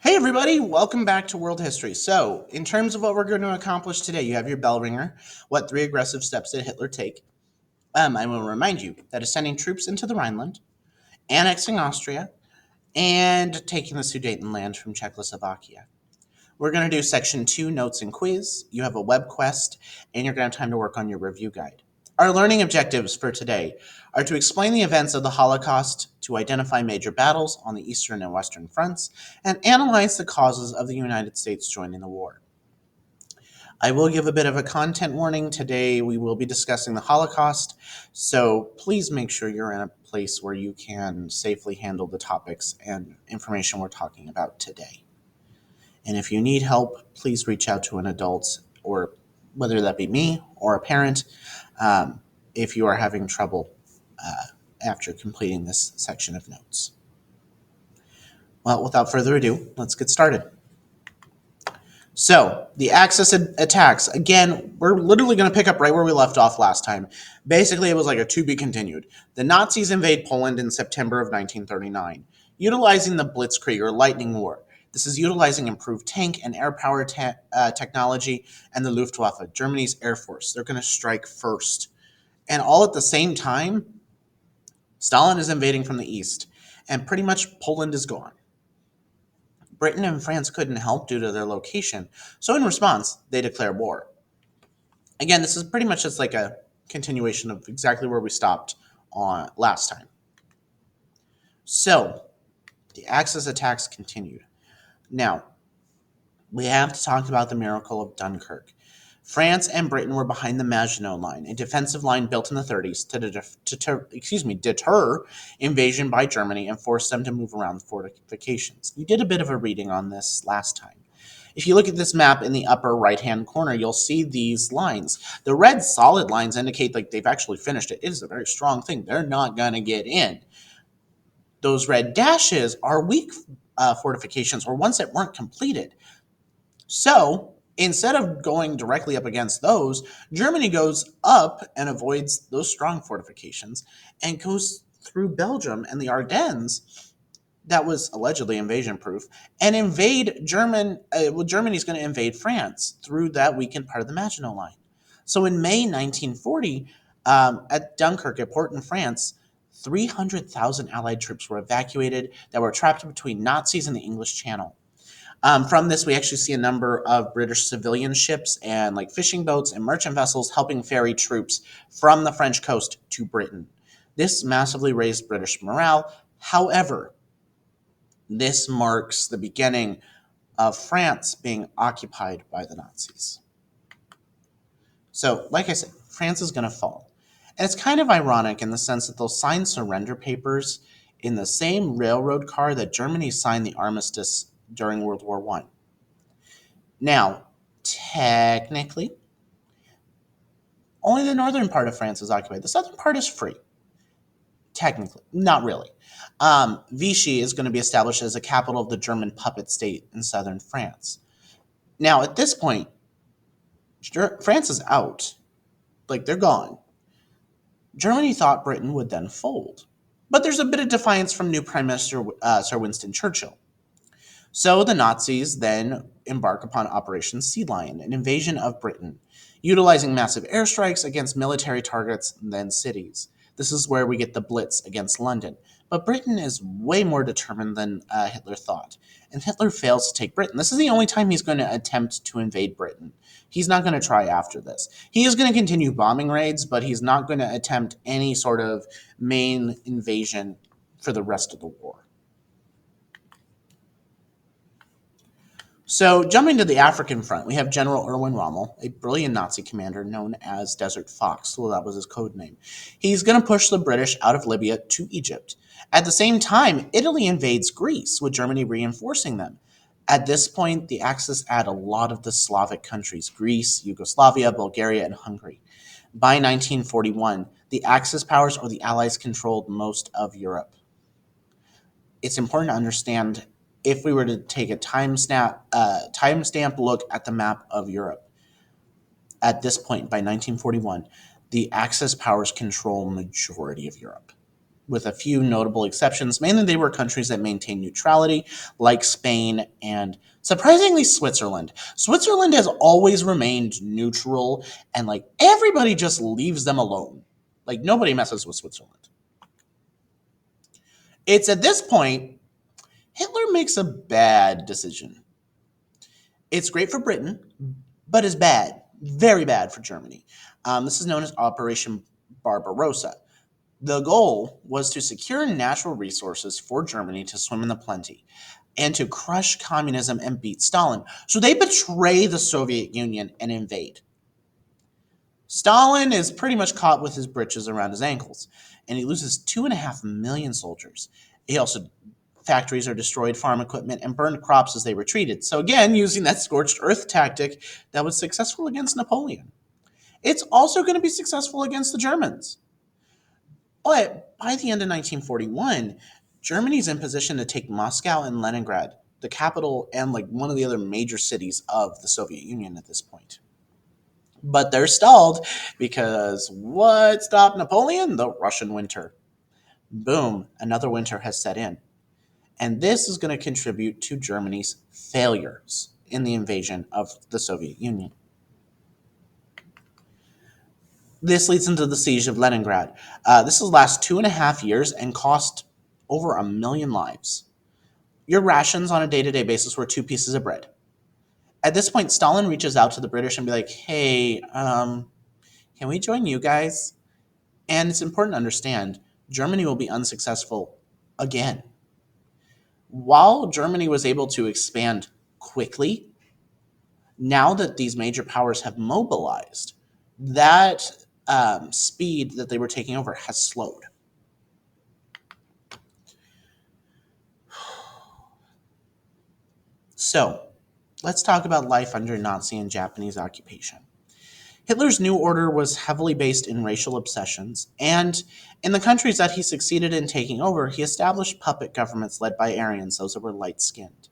Hey everybody, welcome back to World History. So, in terms of what we're going to accomplish today, you have your bell ringer. What three aggressive steps did Hitler take? I will remind you that is sending troops into the Rhineland, annexing Austria, and taking the Sudetenland from Czechoslovakia. We're going to do section 2, notes and quiz. You have a web quest, and you're going to have time to work on your review guide. Our learning objectives for today are to explain the events of the Holocaust, to identify major battles on the Eastern and Western fronts, and analyze the causes of the United States joining the war. I will give a bit of a content warning. Today we will be discussing the Holocaust, so please make sure you're in a place where you can safely handle the topics and information we're talking about today. And if you need help, please reach out to an adult, or whether that be me or a parent, if you are having trouble after completing this section of notes. Well, without further ado, let's get started. So, the Axis attacks. Again, we're literally going to pick up right where we left off last time. Basically, it was like a to be continued. The Nazis invade Poland in September of 1939, utilizing the Blitzkrieg or Lightning War. This is utilizing improved tank and air power technology and the Luftwaffe, Germany's air force. They're going to strike first. And all at the same time, Stalin is invading from the east, and pretty much Poland is gone. Britain and France couldn't help due to their location, so in response, they declare war. Again, this is pretty much just like a continuation of exactly where we stopped on last time. So, the Axis attacks continued. Now, we have to talk about the miracle of Dunkirk. France and Britain were behind the Maginot Line, a defensive line built in the 30s to deter invasion by Germany and force them to move around the fortifications. You did a bit of a reading on this last time. If you look at this map in the upper right-hand corner, you'll see these lines. The red solid lines indicate like they've actually finished it. It is a very strong thing. They're not going to get in. Those red dashes are weak fortifications or ones that weren't completed. So instead of going directly up against those, Germany goes up and avoids those strong fortifications and goes through Belgium and the Ardennes, that was allegedly invasion proof, and invade Germany's going to invade France through that weakened part of the Maginot Line. So in May 1940, at Dunkirk, a port in France, 300,000 Allied troops were evacuated that were trapped between Nazis and the English Channel. From this, we actually see a number of British civilian ships and like fishing boats and merchant vessels helping ferry troops from the French coast to Britain. This massively raised British morale. However, this marks the beginning of France being occupied by the Nazis. So, like I said, France is going to fall. And it's kind of ironic in the sense that they'll sign surrender papers in the same railroad car that Germany signed the armistice during World War I. Now, technically, only the northern part of France is occupied. The southern part is free. Technically, not really. Vichy is going to be established as a capital of the German puppet state in southern France. Now, at this point, France is out. Like, they're gone. Germany thought Britain would then fold. But there's a bit of defiance from new Prime Minister Sir Winston Churchill. So the Nazis then embark upon Operation Sea Lion, an invasion of Britain, utilizing massive airstrikes against military targets and then cities. This is where we get the Blitz against London. But Britain is way more determined than Hitler thought. And Hitler fails to take Britain. This is the only time he's going to attempt to invade Britain. He's not going to try after this. He is going to continue bombing raids, but he's not going to attempt any sort of main invasion for the rest of the war. So, jumping to the African front, we have General Erwin Rommel, a brilliant Nazi commander known as Desert Fox, so that was his code name. He's going to push the British out of Libya to Egypt. At the same time, Italy invades Greece, with Germany reinforcing them. At this point, the Axis add a lot of the Slavic countries: Greece, Yugoslavia, Bulgaria, and Hungary. By 1941, the Axis powers or the Allies controlled most of Europe. It's important to understand, if we were to take a timestamp look at the map of Europe, at this point, by 1941, the Axis powers control majority of Europe. with a few notable exceptions. Mainly, they were countries that maintained neutrality, like Spain and surprisingly Switzerland. Switzerland has always remained neutral, and like everybody just leaves them alone. Like nobody messes with Switzerland. It's at this point Hitler makes a bad decision. It's great for Britain, but is bad, very bad for Germany. This is known as Operation Barbarossa. The goal was to secure natural resources for Germany to swim in the plenty and to crush communism and beat Stalin. So they betray the Soviet Union and invade. Stalin is pretty much caught with his britches around his ankles, and he loses 2.5 million soldiers. He also factories are destroyed, farm equipment, and burned crops as they retreated. So again, using that scorched earth tactic that was successful against Napoleon. It's also going to be successful against the Germans. But by the end of 1941, Germany's in position to take Moscow and Leningrad, the capital and like one of the other major cities of the Soviet Union at this point. But they're stalled because what stopped Napoleon? The Russian winter. Boom, another winter has set in. And this is going to contribute to Germany's failures in the invasion of the Soviet Union. This leads into the siege of Leningrad. This will last 2.5 years and cost over 1 million lives. Your rations on a day to day basis were 2 pieces of bread. At this point, Stalin reaches out to the British and be like, hey, can we join you guys? And it's important to understand Germany will be unsuccessful again. While Germany was able to expand quickly, now that these major powers have mobilized, that speed that they were taking over has slowed. So, let's talk about life under Nazi and Japanese occupation. Hitler's new order was heavily based in racial obsessions, and in the countries that he succeeded in taking over, he established puppet governments led by Aryans, those that were light skinned.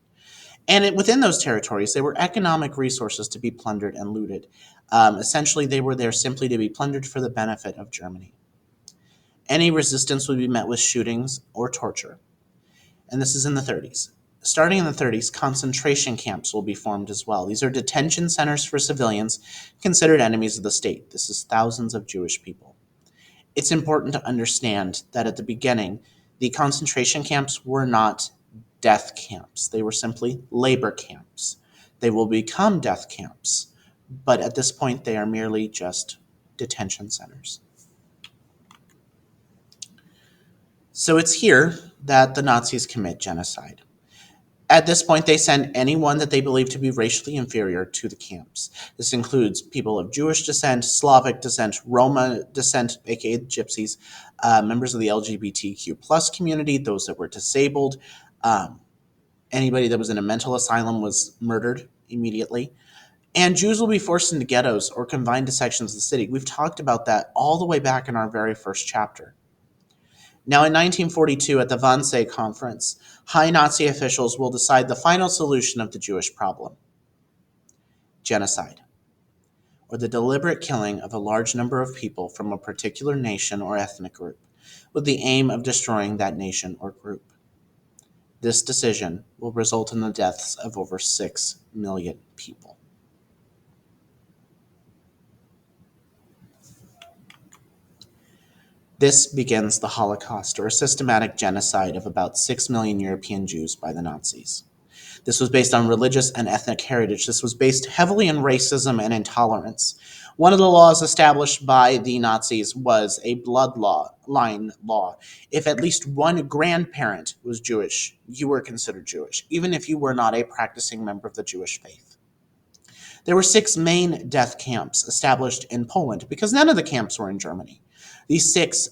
And within those territories, there were economic resources to be plundered and looted. Essentially, they were there simply to be plundered for the benefit of Germany. Any resistance would be met with shootings or torture. And this is in the 30s. Starting in the 30s, concentration camps will be formed as well. These are detention centers for civilians considered enemies of the state. This is thousands of Jewish people. It's important to understand that at the beginning, the concentration camps were not death camps. They were simply labor camps. They will become death camps, but at this point, they are merely just detention centers. So it's here that the Nazis commit genocide. At this point, they send anyone that they believe to be racially inferior to the camps. This includes people of Jewish descent, Slavic descent, Roma descent, aka gypsies, members of the LGBTQ plus community, those that were disabled. Um, Anybody that was in a mental asylum was murdered immediately. And Jews will be forced into ghettos or confined to sections of the city. We've talked about that all the way back in our very first chapter. Now, in 1942, at the Wannsee Conference, high Nazi officials will decide the final solution of the Jewish problem: genocide, or the deliberate killing of a large number of people from a particular nation or ethnic group, with the aim of destroying that nation or group. This decision will result in the deaths of over 6 million people. This begins the Holocaust, or a systematic genocide of about 6 million European Jews by the Nazis. This was based on religious and ethnic heritage. This was based heavily in racism and intolerance. One of the laws established by the Nazis was a bloodline law. If at least one grandparent was Jewish, you were considered Jewish, even if you were not a practicing member of the Jewish faith. There were 6 main death camps established in Poland because none of the camps were in Germany. These 6,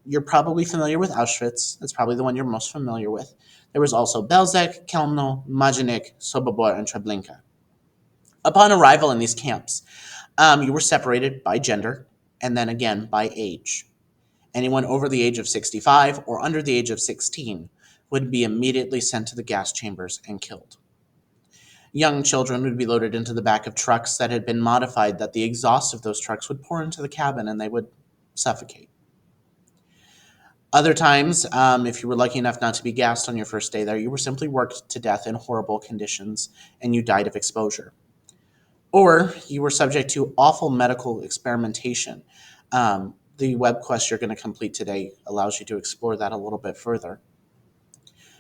you're probably familiar with Auschwitz. That's probably the one you're most familiar with. There was also Belzec, Chełmno, Majdanek, Sobibor, and Treblinka. Upon arrival in these camps, you were separated by gender and then again by age. Anyone over the age of 65 or under the age of 16 would be immediately sent to the gas chambers and killed. Young children would be loaded into the back of trucks that had been modified that the exhaust of those trucks would pour into the cabin and they would suffocate. Other times, if you were lucky enough not to be gassed on your first day there, you were simply worked to death in horrible conditions and you died of exposure. Or you were subject to awful medical experimentation. The web quest you're going to complete today allows you to explore that a little bit further.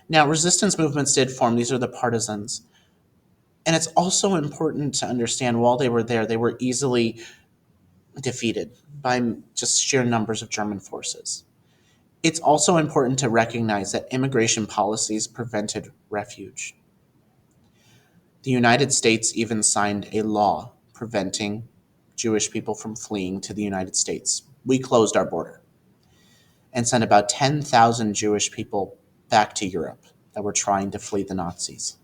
Now, resistance movements did form. These are the partisans. And it's also important to understand while they were there, they were easily defeated by just sheer numbers of German forces. It's also important to recognize that immigration policies prevented refuge. The United States even signed a law preventing Jewish people from fleeing to the United States. We closed our border and sent about 10,000 Jewish people back to Europe that were trying to flee the Nazis.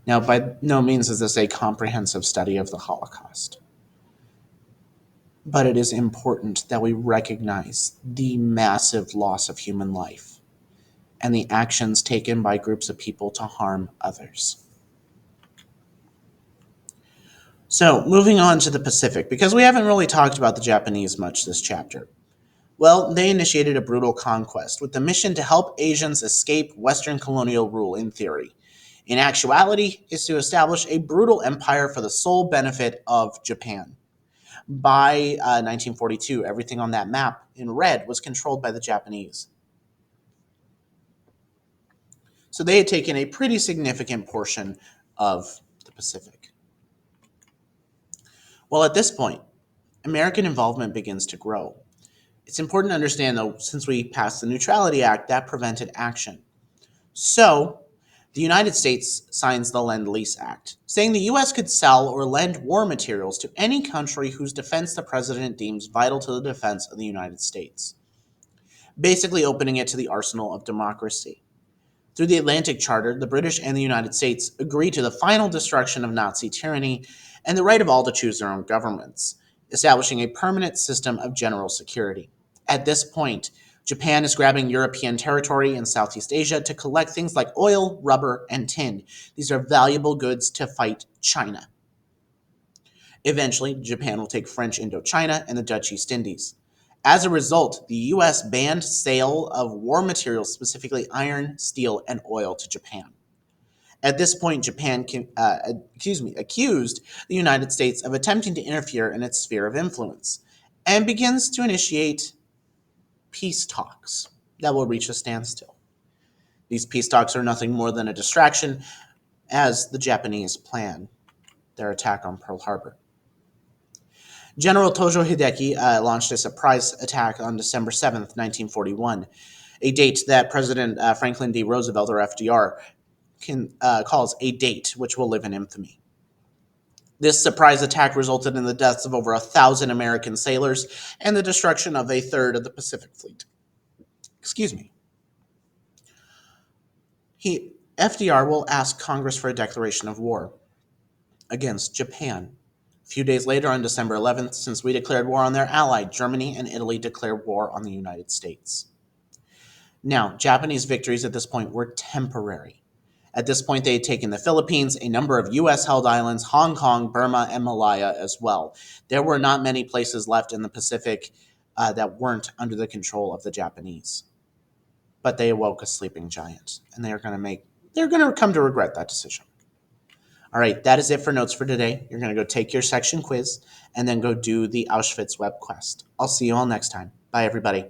Now, by no means is this a comprehensive study of the Holocaust, but it is important that we recognize the massive loss of human life and the actions taken by groups of people to harm others. So, moving on to the Pacific, because we haven't really talked about the Japanese much this chapter. Well, they initiated a brutal conquest with the mission to help Asians escape Western colonial rule in theory. In actuality, is to establish a brutal empire for the sole benefit of Japan. By 1942, everything on that map in red was controlled by the Japanese. So they had taken a pretty significant portion of the Pacific. Well, at this point, American involvement begins to grow. It's important to understand, though, since we passed the Neutrality Act, that prevented action. So, the United States signs the Lend-Lease Act, saying the U.S. could sell or lend war materials to any country whose defense the president deems vital to the defense of the United States, basically opening it to the arsenal of democracy. Through the Atlantic Charter, the British and the United States agreed to the final destruction of Nazi tyranny and the right of all to choose their own governments, establishing a permanent system of general security. At this point, Japan is grabbing European territory in Southeast Asia to collect things like oil, rubber, and tin. These are valuable goods to fight China. Eventually, Japan will take French Indochina and the Dutch East Indies. As a result, the U.S. banned sale of war materials, specifically iron, steel, and oil, to Japan. At this point, Japan accused the United States of attempting to interfere in its sphere of influence and begins to initiate peace talks that will reach a standstill. These peace talks are nothing more than a distraction as the Japanese plan their attack on Pearl Harbor. General Tojo Hideki launched a surprise attack on December 7th, 1941, a date that President Franklin D. Roosevelt, or FDR, calls a date which will live in infamy. This surprise attack resulted in the deaths of over 1,000 American sailors and the destruction of a third of the Pacific Fleet. Excuse me. FDR will ask Congress for a declaration of war against Japan. A few days later, on December 11th, since we declared war on their ally, Germany and Italy declared war on the United States. Now, Japanese victories at this point were temporary. At this point, they had taken the Philippines, a number of U.S.-held islands, Hong Kong, Burma, and Malaya as well. There were not many places left in the Pacific that weren't under the control of the Japanese. But they awoke a sleeping giant, and they're going to come to regret that decision. All right, that is it for notes for today. You're going to go take your section quiz and then go do the Auschwitz web quest. I'll see you all next time. Bye, everybody.